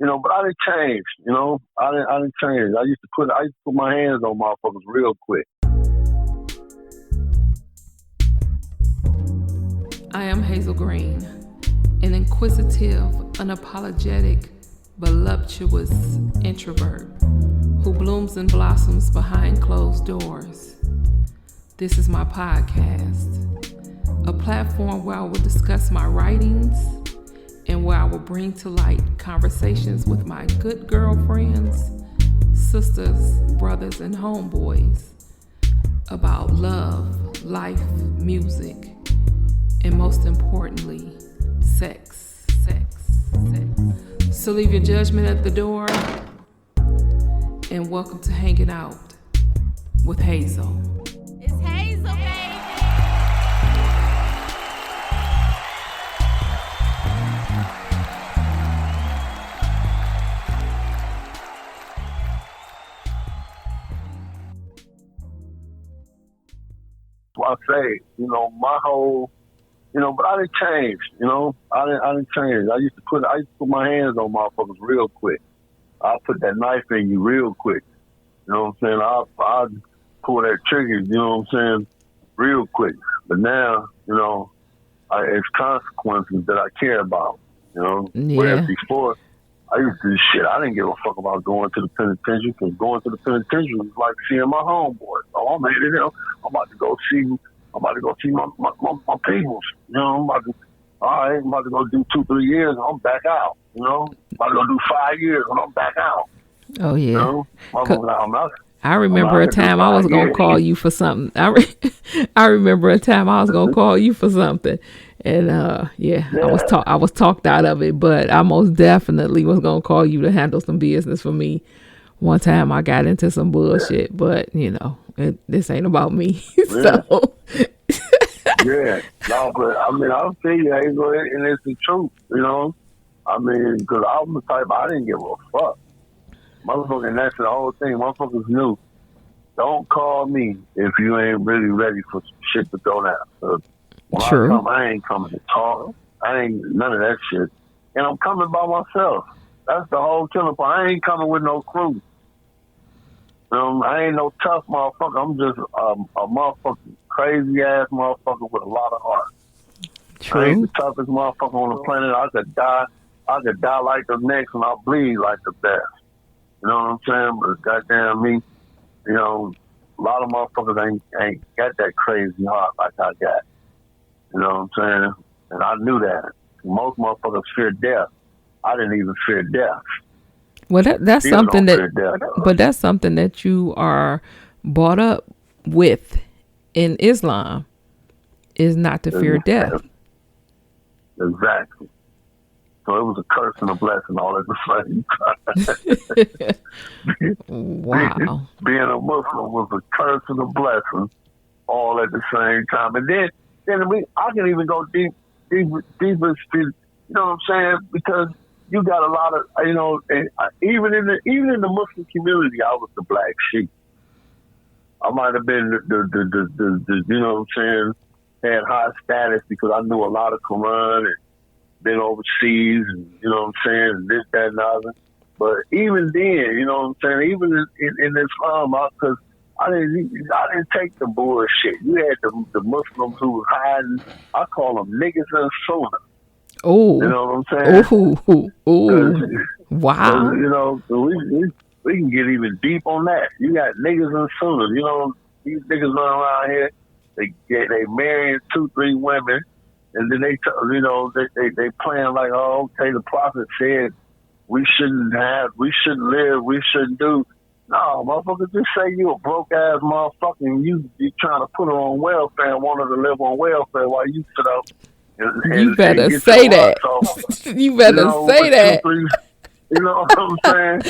But I didn't change. I didn't change. I used to put my hands on motherfuckers real quick. I am Hayzel Green, an inquisitive, unapologetic, voluptuous introvert who blooms and blossoms behind closed doors. This is my podcast, a platform where I will discuss my writings and where I will bring to light conversations with my good girlfriends, sisters, brothers, and homeboys about love, life, music, and most importantly, sex. So leave your judgment at the door and welcome to Hanging Out with Hayzel. It's Hayzel, baby. I say, my whole, but I didn't change. I didn't change. I used to put my hands on motherfuckers real quick. I'll put that knife in you real quick. You know what I'm saying? I'll pull that trigger, real quick. But now, it's consequences that I care about, Yeah. Whereas before, I used to do shit. I didn't give a fuck about going to the penitentiary because going to the penitentiary was like seeing my homeboy. Oh, I'm about to go see my peoples. I'm about to go do 2-3 years and I'm back out. I'm about to go do 5 years and I'm back out. Oh, yeah. I remember a time I was going to call you for something. I remember a time I was going to call you for something. And, I was talked out of it, but I most definitely was going to call you to handle some business for me. One time I got into some bullshit, but, this ain't about me. So. Yeah. No, but, I'll tell you, Hazel, and it's the truth, because I'm the type, I didn't give a fuck. Motherfucking, that's the whole thing. Motherfuckers knew. Don't call me if you ain't really ready for some shit to go down. When True. I come, I ain't coming to talk. I ain't none of that shit. And I'm coming by myself. That's the whole killing part. I ain't coming with no crew. I ain't no tough motherfucker. I'm just a motherfucking crazy ass motherfucker with a lot of heart. True. I ain't the toughest motherfucker on the planet. I could die like the next and I'll bleed like the best. You know what I'm saying? But goddamn me, a lot of motherfuckers ain't got that crazy heart like I got. You know what I'm saying? And I knew that. Most motherfuckers fear death. I didn't even fear death. Well, that's something that's something that you are brought up with in Islam, is not to fear death. Exactly. So it was a curse and a blessing all at the same time. Wow. Being a Muslim was a curse and a blessing all at the same time. And then I can even go deeper, you know what I'm saying? Because you got a lot of, and even in the Muslim community, I was the black sheep. I might have been the you know what I'm saying, had high status because I knew a lot of Quran and been overseas and, you know what I'm saying, and this, that, and the other. But even then, you know what I'm saying, even in Islam, because I didn't take the bullshit. You had the Muslims who was hiding. I call them niggas and sunnah. Oh, you know what I'm saying? Oh, wow. We can get even deep on that. You got niggas and sunnah. These niggas run around here. They marrying 2-3 women, and then they playing like, oh, okay, the prophet said we shouldn't live, we shouldn't do. No, motherfucker, just say you a broke ass motherfucker and you trying to put her on welfare and want her to live on welfare while you sit up. You better say that. You better say that. You know what I'm saying?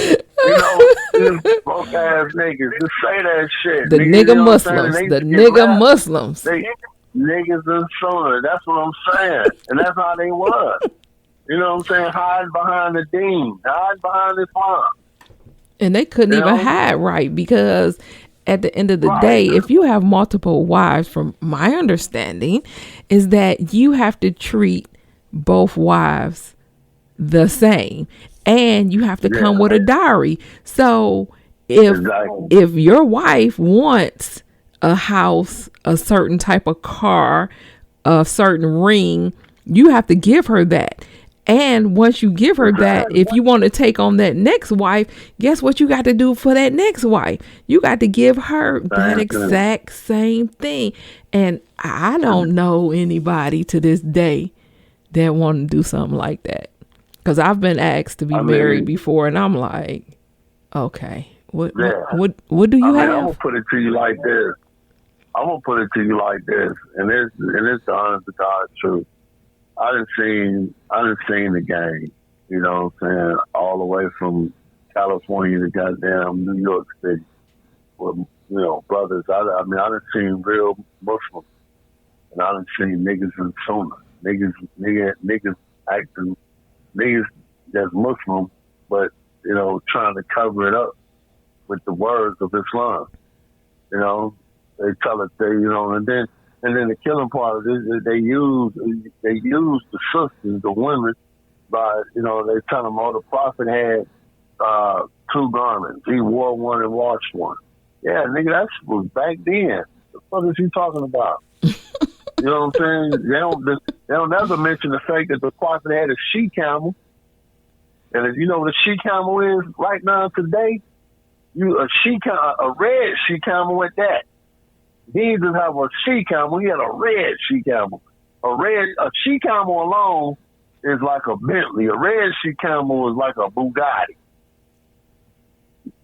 These broke ass niggas, just say that shit. The nigga Muslims. The nigga Muslims. They niggas and sunnah. That's what I'm saying. And that's how they was. You know what I'm saying? Hide behind the deen. Hide behind Islam. And they couldn't even hide right, because at the end of the day, if you have multiple wives, from my understanding, is that you have to treat both wives the same. and you have to come with a dowry. So Exactly. if your wife wants a house, a certain type of car, a certain ring, you have to give her that. And once you give her that, if you want to take on that next wife, guess what you got to do for that next wife? You got to give her that exact same thing. And I don't know anybody to this day that want to do something like that. Because I've been asked to be married before, and I'm like, okay, what do you have? I'm gonna put it to you like this. And it's the honest to God truth. I done seen the game, you know what I'm saying, all the way from California to goddamn New York City. With, you know, brothers. I done seen real Muslims, and I done seen niggas in Sunnah. Niggas acting, niggas that's Muslim, but, you know, trying to cover it up with the words of Islam. You know, they tell it, and then the killing part of this, they use the sisters, the women, by, you know, they tell them, oh, the Prophet had 2 garments. He wore one and washed one. Yeah, nigga, that was back then. The fuck is he talking about? You know what I'm saying? They don't ever mention the fact that the Prophet had a she camel. And if you know what a she camel is right now today, a red she camel at that. He didn't have a she camel, he had a red she camel. A she camel alone is like a Bentley. A red she camel is like a Bugatti.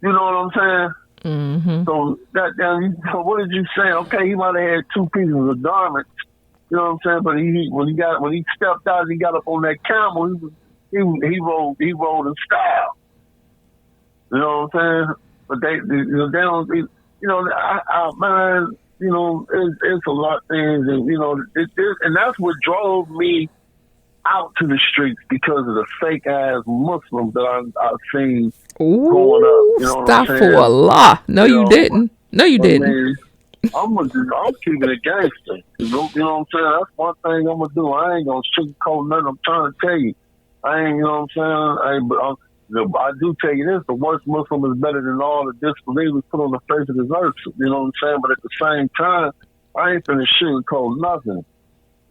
You know what I'm saying? Mm-hmm. So what did you say? Okay, he might have had 2 pieces of garments. You know what I'm saying? But when he stepped out, he got up on that camel. He rode in style. You know what I'm saying? But they don't. You know, man. You know, it's a lot of things, and you know, and that's what drove me out to the streets, because of the fake ass Muslims that I've seen growing up. You know what I'm saying? For Allah. No, you didn't. No, you didn't. Mean, I'm keeping it gangster. You know what I'm saying? That's one thing I'm gonna do. I ain't gonna sugarcoat nothing. I'm trying to tell you. I ain't, you know what I'm saying? I do tell you this: the worst Muslim is better than all the disbelievers put on the face of this earth. You know what I'm saying? But at the same time, I ain't finna sugarcoat nothing.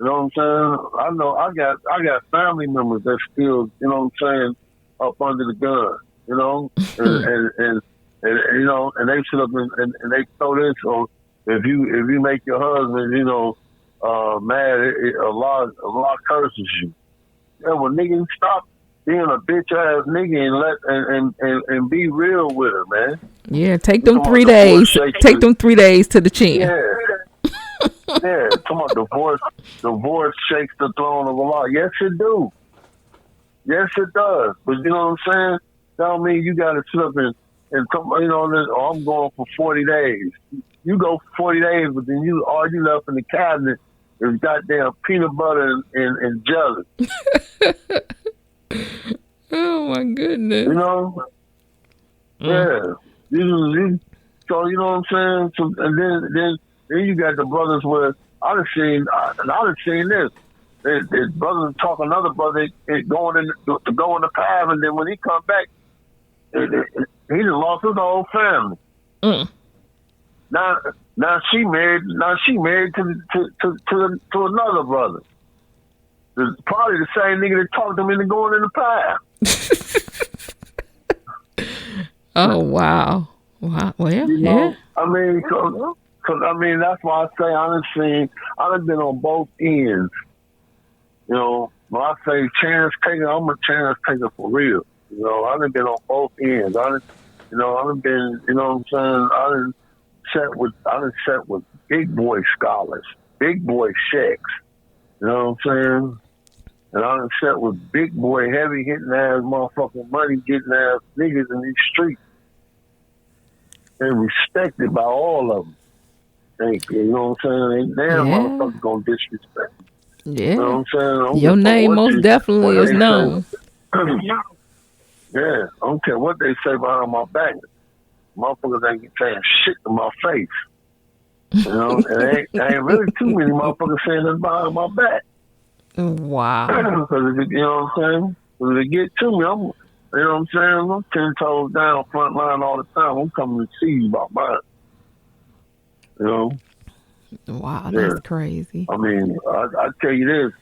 You know what I'm saying? I know I got family members that still, you know what I'm saying, up under the gun. You know, and you know, and they sit up and they throw this. So if you make your husband, you know, mad, Allah curses you. Yeah, well, nigga, stop being a bitch ass nigga and be real with her, man. Yeah, take them 3 days. Take them 3 days to the chin. Yeah, come on, divorce shakes the throne of Allah. Yes, it do. Yes, it does. But you know what I'm saying? That don't mean you got to sit up and come, you know, I'm going for 40 days. You go for 40 days, but then all you left in the cabinet is goddamn peanut butter and jelly. Oh my goodness! You know, yeah. So you know what I'm saying. So, and then you got the brothers where I done seen this. The brothers talk another brother going in the path, and then when he come back, he done lost his whole family. Now she married to another brother. It's probably the same nigga that talked him into going in the path. Oh wow! Well, you know, I mean, cause I mean that's why I say I done been on both ends. You know, when I say chance taker, I'm a chance taker for real. You know, I done been on both ends. I done been, you know what I'm saying? I done sat with big boy scholars, big boy sheiks. You know what I'm saying? And I done sat with big boy, heavy hitting ass, motherfucking money getting ass niggas in these streets. And respected by all of them. Thank you. You know what I'm saying? Ain't damn motherfuckers gonna disrespect me. Yeah. You know what I'm saying? Your name most definitely is known. Yeah. I don't care what they say behind my back. Motherfuckers ain't saying shit to my face. You know? And ain't really too many motherfuckers saying that behind my back. Wow. Because you know what I'm saying? Because if they get to me, You know what I'm saying? I'm 10 toes down, front line all the time. I'm coming to see you about mine. You know? Wow, Yeah. that's crazy. I mean, I tell you this,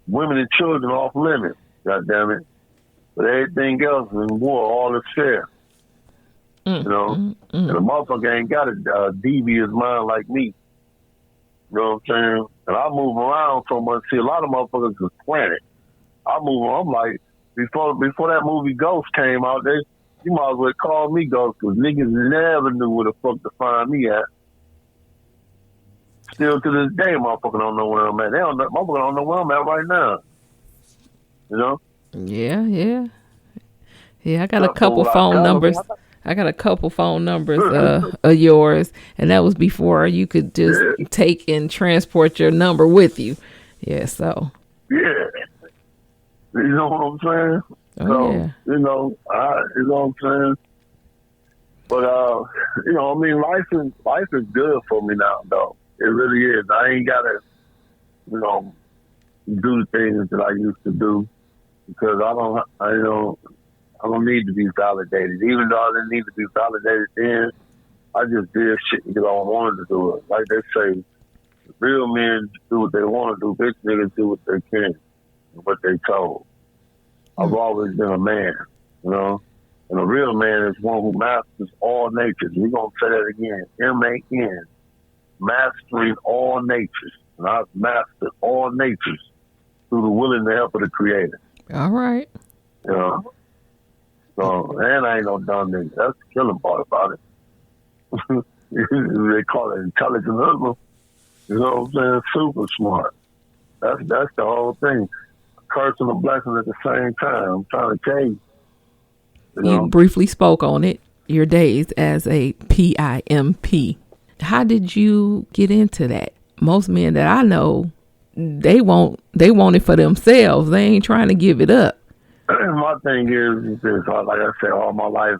women and children off limits, God damn it. But everything else in war, all is fair. You know? And a motherfucker ain't got a devious mind like me. You know what I'm saying? And I move around so much. See, a lot of motherfuckers is planet. I move around. I'm like, before that movie Ghost came out, you might as well call me Ghost, because niggas never knew where the fuck to find me at. Still to this day, motherfucker don't know where I'm at. Motherfucker don't know where I'm at right now. You know? Yeah. I got a couple phone numbers. I got a couple phone numbers of yours, and that was before you could just take and transport your number with you. Yeah, so. Yeah. You know what I'm saying? Oh, yeah. You know what I'm saying? But you know, I mean, life is good for me now, though. It really is. I ain't gotta, you know, do the things that I used to do, because I don't need to be validated. Even though I didn't need to be validated then, I just did shit because I wanted to do it. Like they say, real men do what they want to do. Bitch niggas do what they can, what they told. I've always been a man, you know? And a real man is one who masters all natures. We're going to say that again. M-A-N. Mastering all natures. And I've mastered all natures through the will and the help of the Creator. All right. You know? So, and I ain't no dumb nigga. That's the killing part about it. They call it intelligent husband. You know what I'm saying? Super smart. That's the whole thing. A curse and a blessing at the same time. I'm trying to tell you. You briefly spoke on it, your days as a PIMP. How did you get into that? Most men that I know, they want it for themselves. They ain't trying to give it up. My thing is this, like I said, all my life,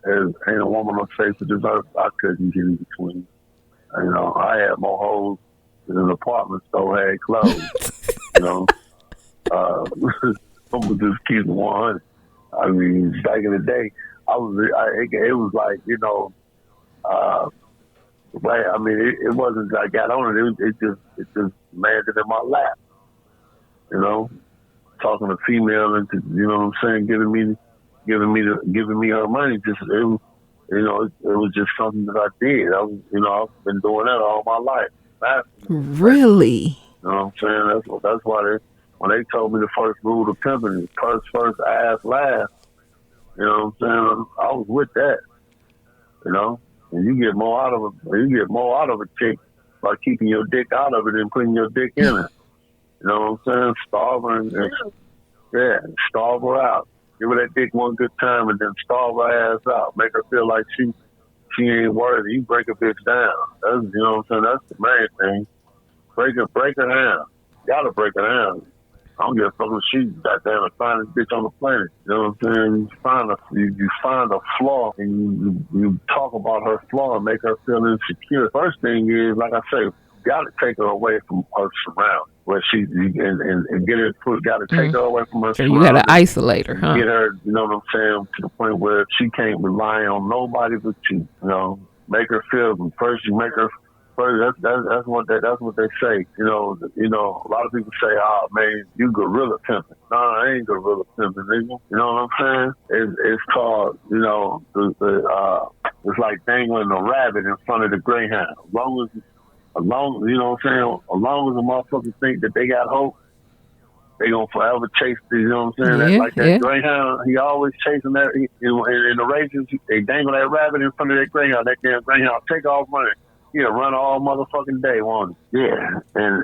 ain't a woman on the face of this earth I couldn't get in between. You know, I had more hoes than an apartment store had clothes. You know, I'm just keep it 100. I mean, back in the day, it was like, you know, I mean, it wasn't I got on it. It just landed in my lap. You know, talking to female and you know what I'm saying, giving me her money. It was just something that I did. I've been doing that all my life. Really? You know what I'm saying? That's why when they told me the first rule of pimping is first, ass last. You know what I'm saying? I was with that. You know, and you get more out of a chick by keeping your dick out of it and putting your dick in it. You know what I'm saying? Starve her out. Give her that dick one good time and then starve her ass out. Make her feel like she ain't worthy. You break a bitch down. You know what I'm saying? That's the main thing. Break her down. Gotta break her down. I don't give a fuck if she's goddamn the finest bitch on the planet. You know what I'm saying? You find a flaw and you talk about her flaw and make her feel insecure. First thing is, like I say, gotta take her away from her surroundings. Where and get her gotta take her away from her surroundings. You gotta isolate her, huh? Get her, you know what I'm saying, to the point where she can't rely on nobody but you. You know, make her feel. First, you make her. First, that's what they say. You know, a lot of people say, "Oh man, you gorilla pimping." No, I ain't gorilla pimping, nigga. You know what I'm saying? It's called, you know, it's like dangling a rabbit in front of the greyhound. As long as you know what I'm saying, as long as the motherfuckers think that they got hope, they gonna forever chase the, you know what I'm saying? That greyhound, he always chasing that. In the races, they dangle that rabbit in front of that greyhound. That damn greyhound take off running. He'll run all motherfucking day, won't he? Yeah, and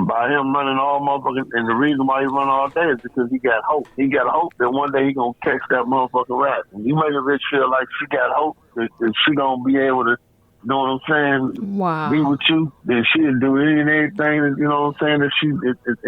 by him running all motherfucking, and the reason why he run all day is because he got hope. He got hope that one day he gonna catch that motherfucking rabbit. And you make a bitch feel like she got hope that she gonna be able to You know what I'm saying? Wow. Be with you, then she'll do any and everything. You know what I'm saying? That she it's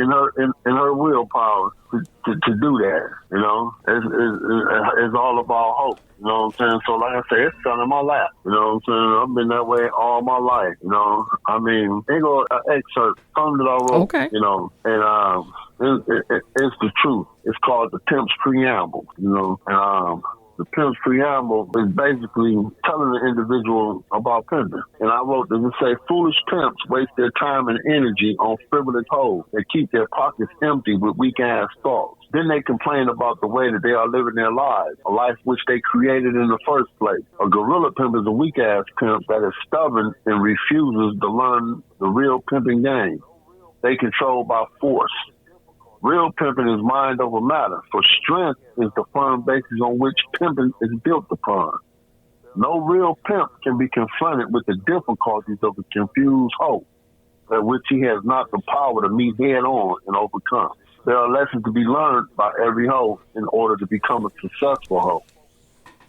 in her willpower to do that. You know, it's all about hope. You know what I'm saying? So like I said, it's fell in my lap. You know what I'm saying? I've been that way all my life. You know, I mean, they go an excerpt from that I wrote. Okay. You know, and it's the truth. It's called the Pimp's Preamble. You know, and the Pimp's Preamble is basically telling the individual about pimping. And I wrote this and say, foolish pimps waste their time and energy on frivolous hoes that keep their pockets empty with weak-ass thoughts. Then they complain about the way that they are living their lives, a life which they created in the first place. A gorilla pimp is a weak-ass pimp that is stubborn and refuses to learn the real pimping game. They control by force. Real pimping is mind over matter, for strength is the firm basis on which pimping is built upon. No real pimp can be confronted with the difficulties of a confused hoe, at which he has not the power to meet head on and overcome. There are lessons to be learned by every hoe in order to become a successful hoe.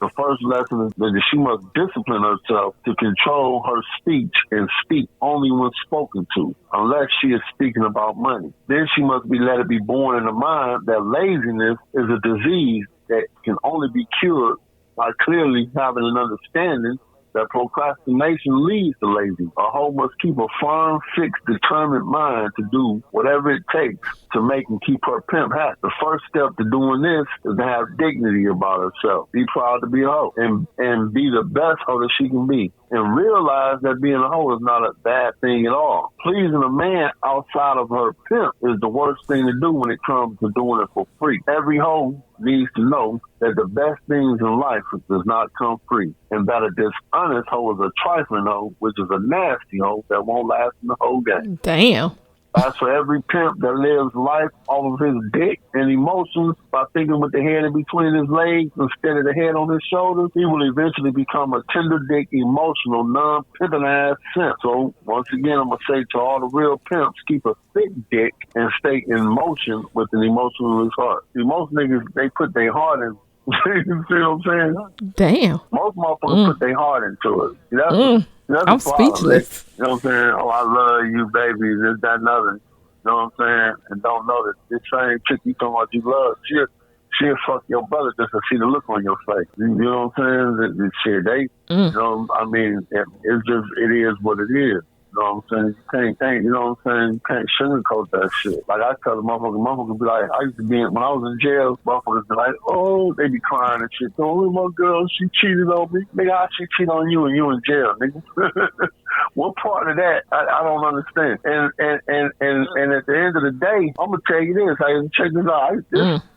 The first lesson is that she must discipline herself to control her speech and speak only when spoken to, unless she is speaking about money. Then she must be let it be born in the mind that laziness is a disease that can only be cured by clearly having an understanding that procrastination leads to laziness. A hoe must keep a firm, fixed, determined mind to do whatever it takes to make and keep her pimp happy. The first step to doing this is to have dignity about herself. Be proud to be a hoe and be the best hoe that she can be. And realize that being a hoe is not a bad thing at all. Pleasing a man outside of her pimp is the worst thing to do when it comes to doing it for free. Every hoe needs to know that the best things in life does not come free, and that a dishonest hoe is a trifling hoe, which is a nasty hoe that won't last in the whole game. Damn. As for every pimp that lives life off of his dick and emotions by thinking with the head in between his legs instead of the head on his shoulders, he will eventually become a tender dick, emotional, non-pimping ass simp. So once again, I'm going to say to all the real pimps, keep a thick dick and stay in motion with an emotionless heart. See, most niggas, they put their heart in. You see what I'm saying? Damn. Most motherfuckers put their heart into it. That's I'm the problem. speechless. You know what I'm saying? Oh, I love you, baby. This, that, and other. You know what I'm saying? And don't know that this same chick you talking about you love, she'll fuck your brother just to see the look on your face. You know what I'm saying? Shit, you know, I mean, it's just, it is what it is. You know what I'm saying? You can't, you know what I'm saying? You can't sugarcoat that shit. Like I tell the motherfuckers be like, I used to be, when I was in jail, motherfuckers be like, oh, they be crying and shit. Oh, look, my girl, she cheated on me. Nigga, how she cheat on you and you in jail, nigga? What part of that I don't understand. And at the end of the day, I'm gonna tell you this. Check this out.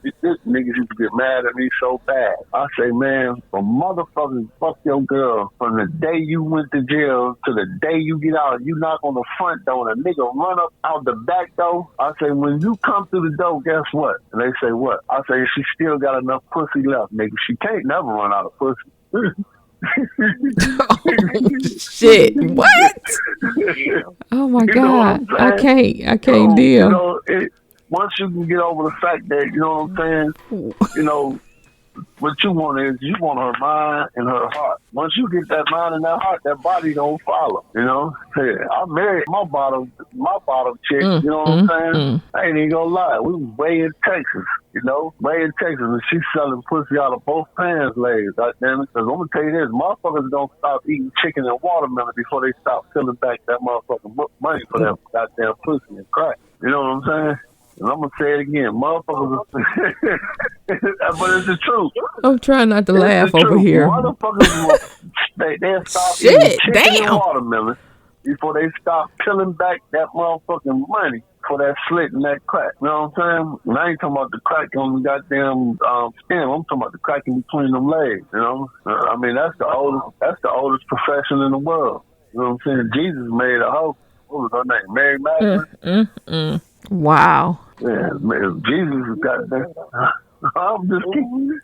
This niggas used to get mad at me so bad. I say, man, for motherfuckers fuck your girl from the day you went to jail to the day you get out, you knock on the front door and a nigga run up out the back door. I say, when you come through the door, guess what? And they say, what? I say, she still got enough pussy left, nigga. She can't never run out of pussy. Oh, shit. What? Oh my God. I can't deal. You know, once you can get over the fact that, you know what I'm saying, you know, what you want is you want her mind and her heart. Once you get that mind and that heart, that body don't follow. You know, hey, I married my bottom chick. You know what I'm saying? I ain't even gonna lie. We was way in Texas. You know, way in Texas, and she's selling pussy out of both pants legs. Goddamn it! Because I'm gonna tell you this, motherfuckers don't stop eating chicken and watermelon before they stop peeling back that motherfucking money for that goddamn pussy and crack. You know what I'm saying? And I'm gonna say it again, motherfuckers. But it's the truth. I'm trying not to laugh over here. Motherfuckers, they'll stop eating chicken and watermelon before they stop peeling back that motherfucking money for that slit and that crack. You know what I'm saying? And I ain't talking about the crack on the goddamn skin. I'm talking about the crack in between them legs. You know? I mean, that's the oldest profession in the world. You know what I'm saying? Jesus made a hoe. What was her name? Mary Magdalene. Wow. Yeah, man, Jesus got that. I'm just keeping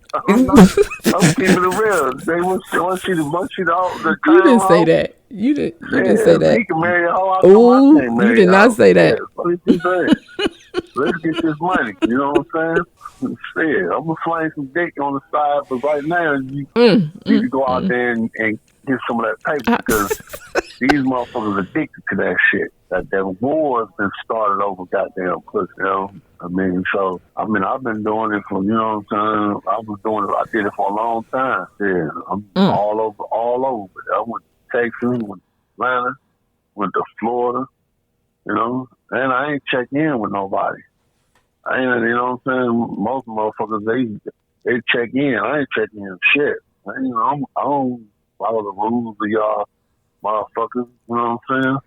it real. They want you to all the time. You didn't say that. You didn't say that. He can marry a hoe. Oh, you did not say that. Let's get this money. You know what I'm saying? Yeah, I'm gonna fling some dick on the side, but right now you can go out there and get some of that paper because these motherfuckers addicted to that shit. That war's been started over goddamn pussy, you know? I've been doing it for, you know what I'm saying? I did it for a long time. Yeah, I'm all over. I went to Texas, went to Atlanta, went to Florida, you know? And I ain't checked in with nobody. I ain't, you know what I'm saying? Most motherfuckers, they check in. I ain't checking in shit. I don't follow the rules of y'all motherfuckers, you know what I'm saying?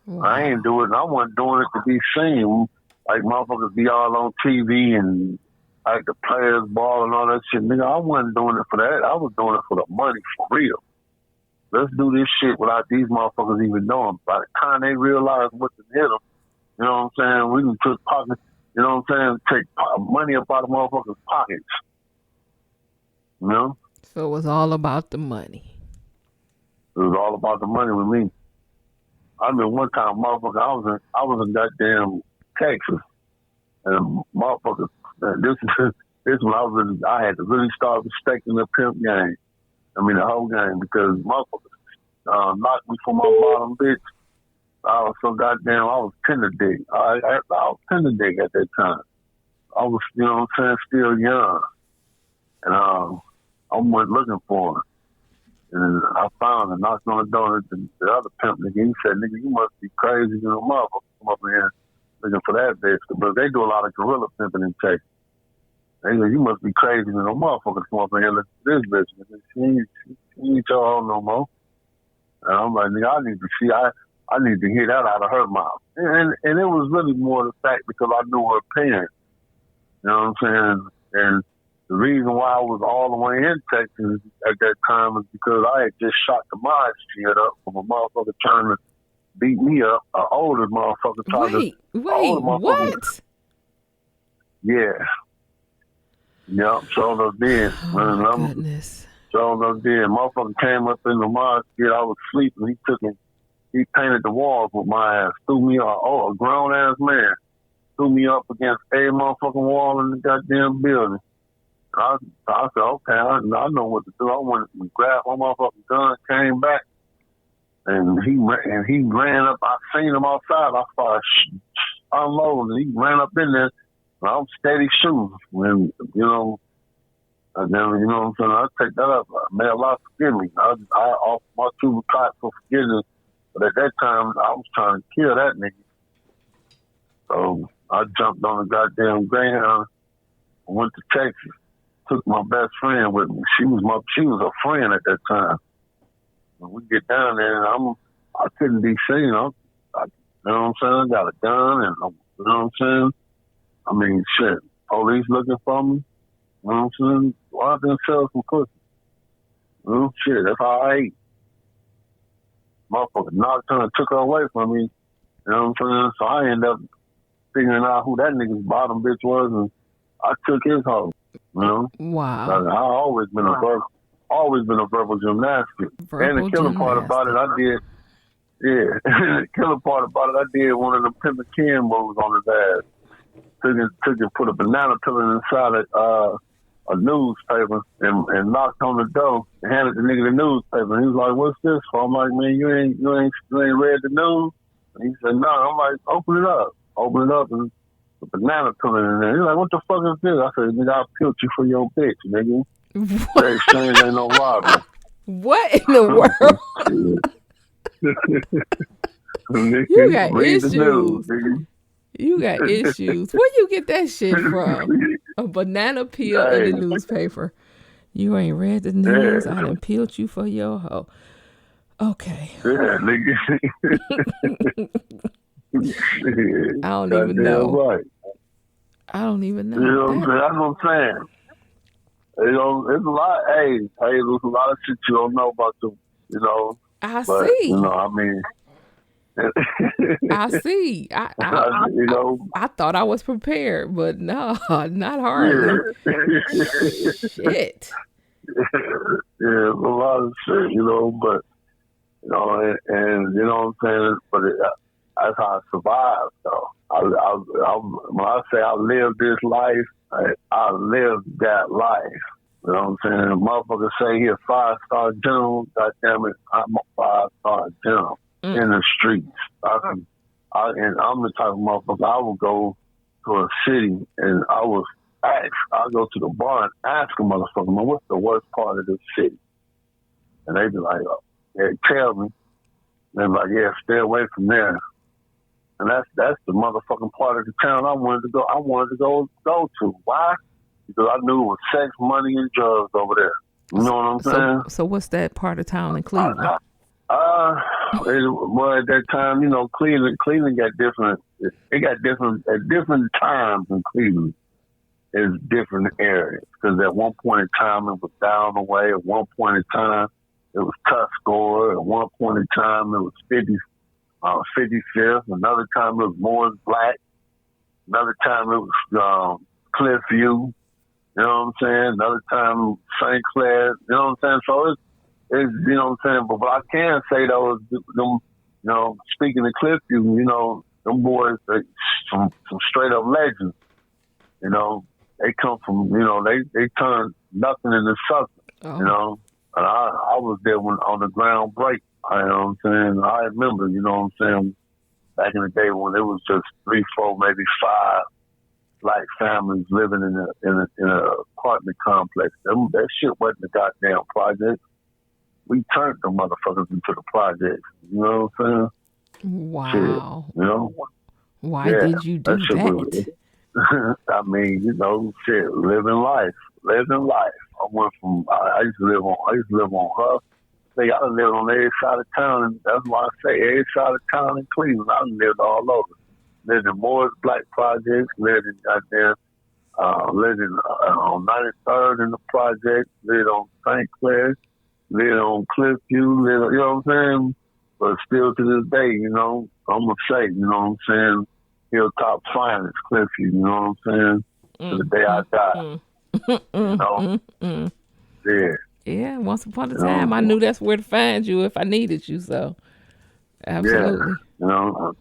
Wow. I ain't doing it. I wasn't doing it to be seen. Like motherfuckers be all on TV and like the players ball and all that shit. Nigga, I wasn't doing it for that. I was doing it for the money for real. Let's do this shit without these motherfuckers even knowing. By the time they realize what to hit them, you know what I'm saying? We can took pockets, you know what I'm saying? Take money up out of motherfuckers' pockets. You know? So it was all about the money. It was all about the money with me. I mean, one time, motherfucker, I was in goddamn Texas, and motherfucker, this when I had to really start respecting the pimp game. I mean, the whole game, because motherfuckers knocked me from my bottom bitch. I was tender dick. I was tender dick at that time. I was, you know what I'm saying, still young, and I went looking for her. And I found her, knocked on the door, and the other pimp nigga, he said, nigga, you must be crazy, you know, motherfucker, come up in here looking for that bitch. But they do a lot of gorilla pimping in Texas. They said, you must be crazy, you know, motherfucker, come up in here looking for this bitch. Nigga. She ain't your hoe no more. And I'm like, nigga, I need to hear that out of her mouth. And it was really more the fact because I knew her parents. You know what I'm saying? And the reason why I was all the way in Texas at that time was because I had just shot the mod shit up from a motherfucker trying to beat me up, an older motherfucker trying to... What? Yeah. Yep, so they did. Oh, goodness. So they did. Motherfucker came up in the mod shit. I was sleeping. He painted the walls with my ass. Threw me up. Oh, a grown-ass man. Threw me up against every motherfucking wall in the goddamn building. I said, okay, I know what to do. I went and grabbed my motherfucking gun, came back, and he ran up. I seen him outside. I started unloading. He ran up in there, and I'm steady shooting. And, you know, and then, you know what I'm saying, I take that up. May Allah forgive me. I off my two caught for forgiveness, but at that time, I was trying to kill that nigga. So I jumped on the goddamn Greyhound and went to Texas. Took my best friend with me. She was a friend at that time. When we get down there, I couldn't be seen. You know what I'm saying? I got a gun, and you know what I'm saying? I mean, shit. Police looking for me. You know what I'm saying? Well, I didn't sell some pussy. You know, shit. That's how I ate. Motherfucker knocked her and took her away from me. You know what I'm saying? So I ended up figuring out who that nigga's bottom bitch was, and I took his hoe. You know? Wow. I always been a verbal gymnastic. And the killer part about it, I did. Yeah, the killer part about it, I did one of the Pimpin' Ken moves on his ass. Took and put a banana peeler inside a newspaper and knocked on the door and handed the nigga the newspaper. And he was like, "What's this for?" I'm like, "Man, you ain't read the news?" And he said, "No." I'm like, "Open it up." Open it up and the banana peeler in there. He's like, "What the fuck is this?" I said, "Nigga, I'll peel you for your bitch, nigga." That exchange ain't no robbery. What in the world? You got issues. You got issues. Where you get that shit from? A banana peel in the newspaper. You ain't read the news. I done peeled you for your hoe. Okay. Yeah, nigga. I don't even know. Right. I don't even know. You know what I'm saying? That's what I'm saying. You know, there's a lot. Hey, there's a lot of shit you don't know about the, you know. I see. You know, I mean. I see. You know, I thought I was prepared, but no, not hardly. Yeah. Shit. Yeah, a lot of shit, you know, but, you know, and you know what I'm saying? But that's how I survived, though. When I say I lived this life, I lived that life. You know what I'm saying? Motherfucker say he a 5-star general. Goddamn it, I'm a 5-star general in the streets. And I'm the type of motherfucker. I would go to a city and I'll go to the bar and ask a motherfucker, man, what's the worst part of this city? And they be like, they tell me. They're like, yeah, stay away from there. And that's the motherfucking part of the town I wanted to go to. Why? Because I knew it was sex, money, and drugs over there. You know what I'm saying? So what's that part of town in Cleveland? Well, at that time, you know, Cleveland got different. It got different at different times in Cleveland. It's different areas because at one point in time it was down the way. At one point in time it was Tuscarora. At one point in time it was 55th. Another time it was Moore's Black. Another time it was Cliffview. You know what I'm saying? Another time St. Clair. You know what I'm saying? So it's you know what I'm saying? But what I can say though is them, you know, speaking of Cliffview, you know, them boys, some straight up legends. You know, they come from, you know, they turn nothing into something. Oh. You know, and I was there on the ground break. You know what I'm saying? I remember, you know what I'm saying, back in the day when it was just 3, 4, maybe 5 black families living in a apartment complex. That shit wasn't a goddamn project. We turned the motherfuckers into the projects. You know what I'm saying? Wow. Shit, you know? Why did you do that? I mean, you know, shit, living life. I went from I used to live on Huff. I done lived on every side of town, and that's why I say every side of town in Cleveland. I done lived all over. Lived in Moore's Black Projects, lived in goddamn, lived in on 93rd in the project, lived on St. Clair, lived on Cliffview, you know what I'm saying? But still to this day, you know, I'm gonna say, you know what I'm saying? Hilltop finest, Cliffview, you know what I'm saying? To the day I die. You know? Yeah. Yeah, once upon a time, I knew that's where to find you if I needed you, so absolutely. Yeah, you know,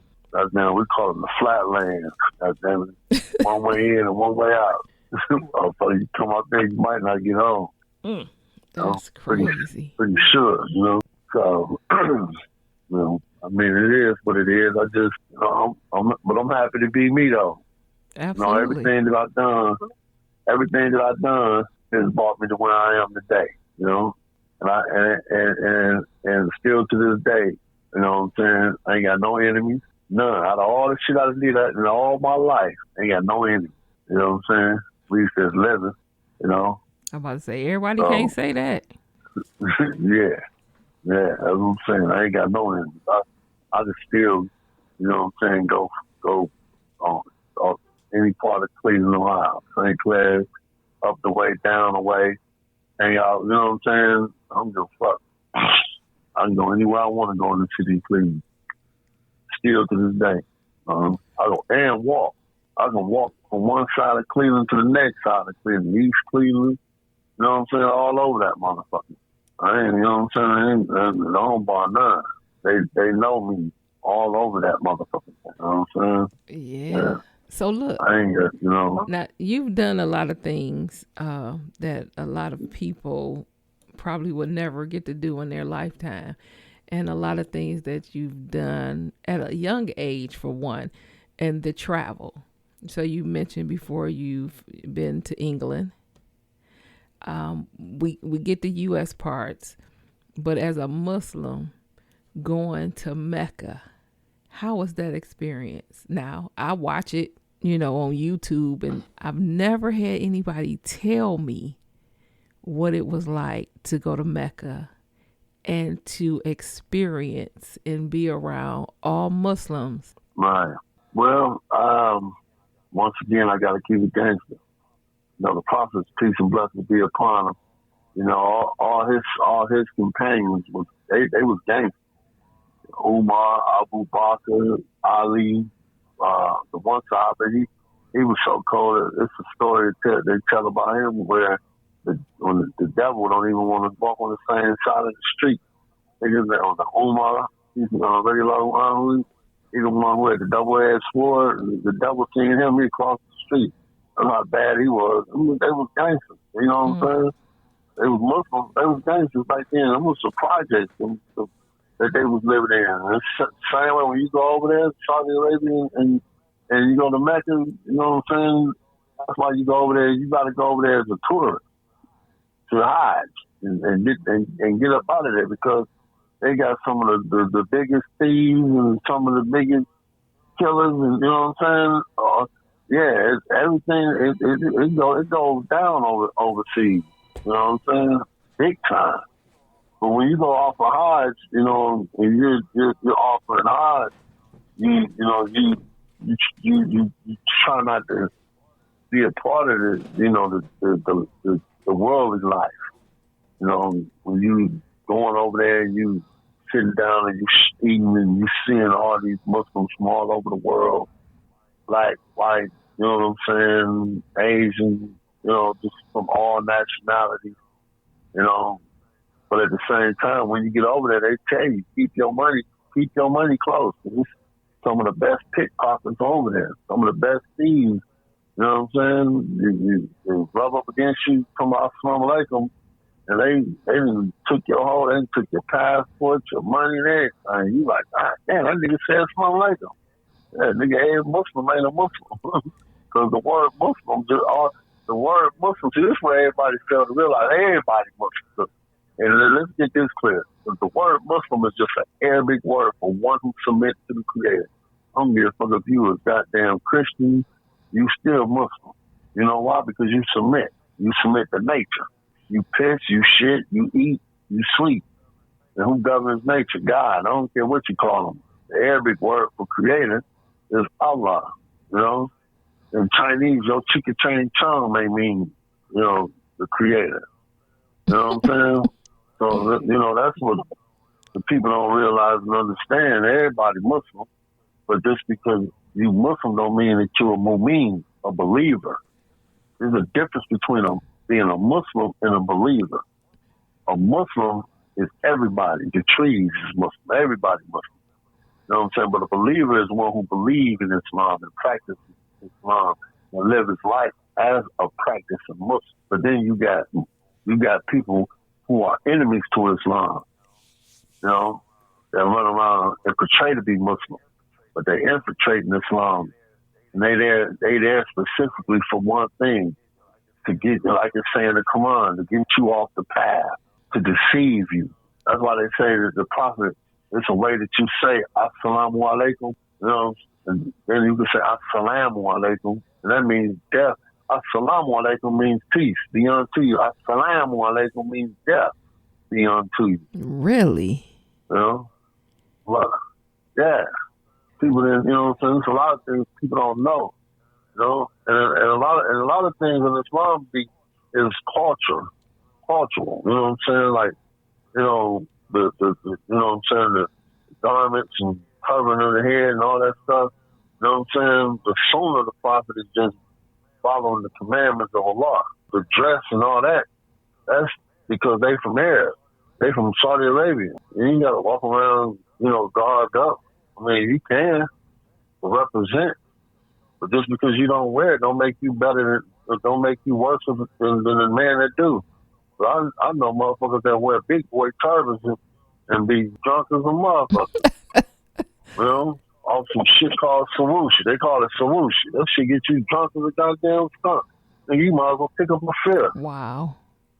now we call them the flatlands. Goddamn it. One way in and one way out. So you come out there, you might not get home. That's crazy. Pretty sure, you know. So, you know, I mean, it is what it is. I just, you know, but I'm happy to be me, though. Absolutely. You know, everything that I've done has brought me to where I am today. You know, and still to this day, you know what I'm saying? I ain't got no enemies, none. Out of all the shit I did in all my life, I ain't got no enemies. You know what I'm saying? We used to living, you know. I'm about to say, everybody can't say that. Yeah, that's what I'm saying. I ain't got no enemies. I just still, you know what I'm saying, go on any part of Cleveland, Ohio, St. Clair, up the way, down the way. Hang out, you know what I'm saying? I'm just fuck. I can go anywhere I want to go in the city of Cleveland. Still to this day. I go and walk. I can walk from one side of Cleveland to the next side of Cleveland. East Cleveland, you know what I'm saying? All over that motherfucker. I ain't, you know what I'm saying? I don't bar none. They know me all over that motherfucker. You know what I'm saying? Yeah. So look, I ain't got, you know. Now, you've done a lot of things that a lot of people probably would never get to do in their lifetime. And a lot of things that you've done at a young age, for one, and the travel. So you mentioned before you've been to England. We get the U.S. parts, but as a Muslim going to Mecca, how was that experience? Now, I watch it, you know, on YouTube, and I've never had anybody tell me what it was like to go to Mecca and to experience and be around all Muslims. Right. Well, once again, I got to keep it gangster. You know, the Prophet's peace and blessings be upon him. You know, all his companions they was gangsters. Umar, Abu Bakr, Ali, the one Sahaba, he was so cold. It's a story they tell about him where when the devil don't even want to walk on the same side of the street. They just on the Umar, he's very low. He's the one who had the double-edged sword. The devil seen him, he crossed the street. That's how bad he was. I mean, they was gangsters. You know what I'm saying? They was Muslims. They was gangsters back then. It was a project that they was living in. And it's same way when you go over there, Saudi Arabia, and you go to Mecca, you know what I'm saying? That's why you go over there. You got to go over there as a tourist to hide and get up out of there because they got some of the biggest thieves and some of the biggest killers, and you know what I'm saying? Yeah, everything it goes down overseas. You know what I'm saying? Big time. But when you go off of Hajj, you know, and you're offering Hajj, you try not to be a part of the, you know, the worldly life. You know, when you going over there and you sitting down and you eating and you seeing all these Muslims from all over the world, black, white, you know what I'm saying, Asian, you know, just from all nationalities, you know. But at the same time, when you get over there, they tell you keep your money close. It's some of the best pickpockets over there, some of the best thieves. You know what I'm saying? You rub up against you, come out, assalamu alaikum, and they took your whole, they took your passport, your money, and everything. You like, damn, that nigga said assalamu alaikum. Yeah, nigga, every Muslim ain't a Muslim. Because the word Muslim, see, this is where everybody failed to realize everybody Muslim. And let's get this clear. The word Muslim is just an Arabic word for one who submits to the Creator. I don't give a fuck if you a goddamn Christian, you still Muslim. You know why? Because you submit. You submit to nature. You piss, you shit, you eat, you sleep. And who governs nature? God. I don't care what you call him. The Arabic word for Creator is Allah. You know? In Chinese, your chicken chain chong may mean, you know, the Creator. You know what I'm saying? So, you know, that's what the people don't realize and understand. Everybody Muslim, but just because you Muslim don't mean that you're a mu'min, a believer. There's a difference between being a Muslim and a believer. A Muslim is everybody. The trees is Muslim. Everybody Muslim. You know what I'm saying? But a believer is one who believes in Islam and practices Islam and live his life as a practicing Muslim. But then you got people who are enemies to Islam, you know, that run around and portray to be Muslim, but they infiltrate in Islam, and they there specifically for one thing, to get, like it's saying in the Quran, to get you off the path, to deceive you. That's why they say that the Prophet, it's a way that you say Assalamu alaikum, you know, and then you can say Assalamu alaikum, and that means death. Assalamu alaikum means peace, be unto you. Assalamu alaikum means death, be unto you. Really? You know? Well, yeah. People didn't, you know what I'm saying? There's a lot of things people don't know. You know? And a lot of things in Islam is cultural. You know what I'm saying? Like, you know, the you know what I'm saying, the garments and covering of the head and all that stuff. You know what I'm saying? The sunnah of the Prophet is just following the commandments of Allah. The dress and all that, that's because they from Arab. They from Saudi Arabia. You ain't got to walk around, you know, garbed up. I mean, you can represent, but just because you don't wear it don't make you better than, don't make you worse than the man that do. But I know motherfuckers that wear big boy turbans and be drunk as a motherfucker. You know? Off some shit called sawushi. They call it sawushi. That shit get you drunk as a goddamn skunk. And you might as well pick up a fifth. Wow.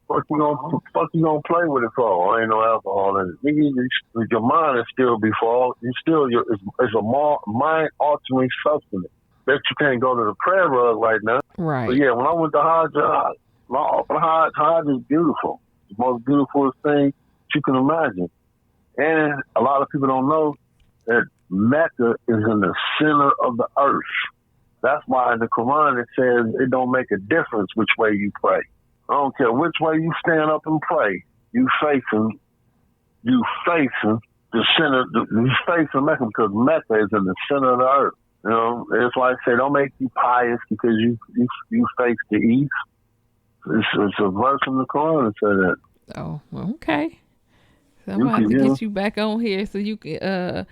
Fuck you gonna play with it for? Ain't no alcohol in it. Nigga, your mind is still before. It's a mind-altering substance. Bet you can't go to the prayer rug right now. Right. But yeah, when I went to Hajj is beautiful. The most beautiful thing you can imagine. And a lot of people don't know that Mecca is in the center of the earth. That's why in the Quran it says it don't make a difference which way you pray. I don't care which way you stand up and pray. You facing the center. You facing Mecca because Mecca is in the center of the earth. You know, it's why I say don't make you pious because you face the east. It's a verse in the Quran that says that. Oh, well, okay. So I'm gonna have to get you back on here so you can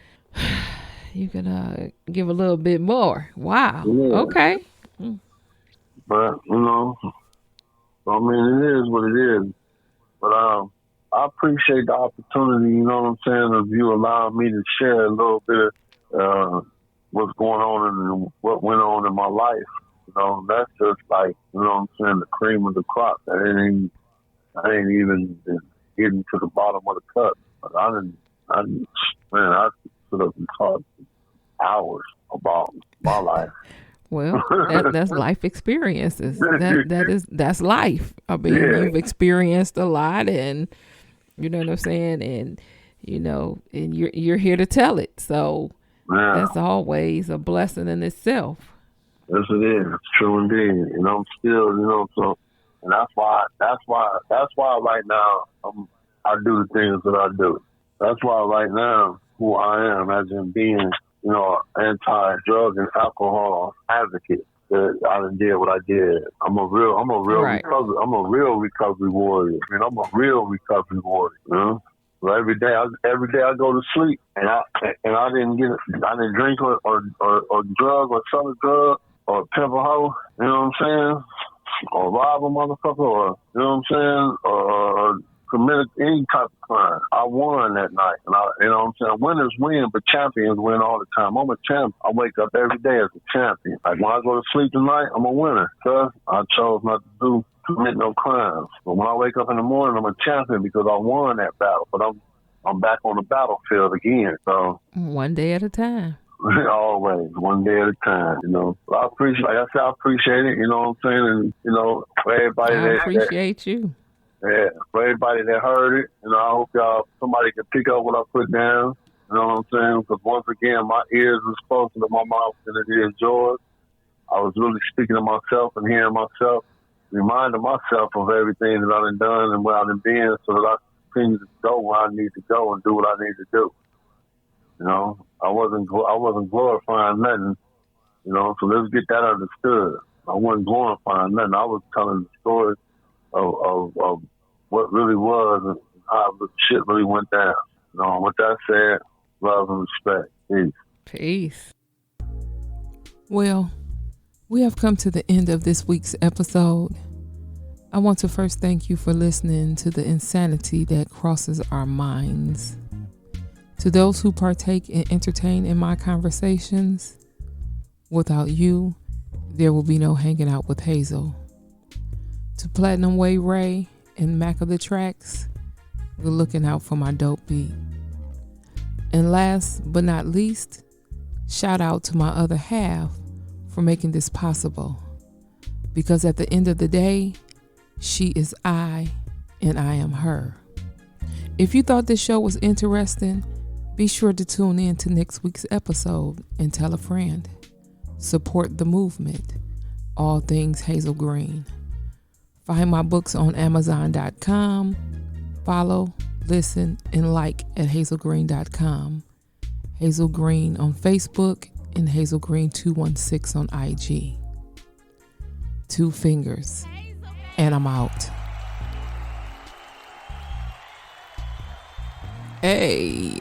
give a little bit more. Wow. Yeah. Okay. But you know, I mean, it is what it is. appreciate the opportunity, you know what I'm saying, of you allowing me to share a little bit of what's going on and what went on in my life. You know, that's just like, you know what I'm saying, the cream of the crop. I ain't even getting to the bottom of the cup. But I stood up and talked hours about my life. Well, that's life experiences. That's life. I mean, You've experienced a lot, and you know what I'm saying, and you know, and you're here to tell it. So that's always a blessing in itself. Yes, it is. It's true indeed. You know, I'm still, you know, so, and that's why right now I do the things that I do. That's why right now who I am, as in being, you know, anti-drug and alcohol advocate. That I did what I did. I'm a real right. recovery warrior. I mean, I'm a real recovery warrior. You know? So every day I go to sleep, and I didn't drink or drug or sell a drug or pimp a hoe. You know what I'm saying? Or rob a motherfucker, or you know what I'm saying? Or committed any type of crime. I won that night. And you know what I'm saying? Winners win, but champions win all the time. I'm a champ. I wake up every day as a champion. Like when I go to sleep tonight, I'm a winner. Cause I chose not to commit no crimes. But when I wake up in the morning, I'm a champion because I won that battle. But I'm back on the battlefield again. So one day at a time. Always, one day at a time, you know. I appreciate it, you know what I'm saying? And, you know, for everybody I appreciate you. Yeah, for everybody that heard it, you know, I hope somebody can pick up what I put down. You know what I'm saying? Because once again, my ears was closer to my mouth than it is yours. I was really speaking to myself and hearing myself, reminding myself of everything that I've done and where I've been, so that I continue to go where I need to go and do what I need to do. You know, I wasn't glorifying nothing. You know, so let's get that understood. I wasn't glorifying nothing. I was telling the story of what really was and how the shit really went down. You know, with that said, love and respect. Peace. Peace. Well, we have come to the end of this week's episode. I want to first thank you for listening to the insanity that crosses our minds. To those who partake and entertain in my conversations, without you, there will be no hanging out with Hayzel. To Platinum Way Ray and Mac of the Tracks, we're looking out for my dope beat. And last but not least, shout out to my other half for making this possible. Because at the end of the day, she is I and I am her. If you thought this show was interesting, be sure to tune in to next week's episode and tell a friend. Support the movement. All things Hayzel Green. Find my books on Amazon.com. Follow, listen, and like at HayzelGreen.com. Hayzel Green on Facebook and Hayzel Green 216 on IG. 2 fingers. And I'm out. Hey.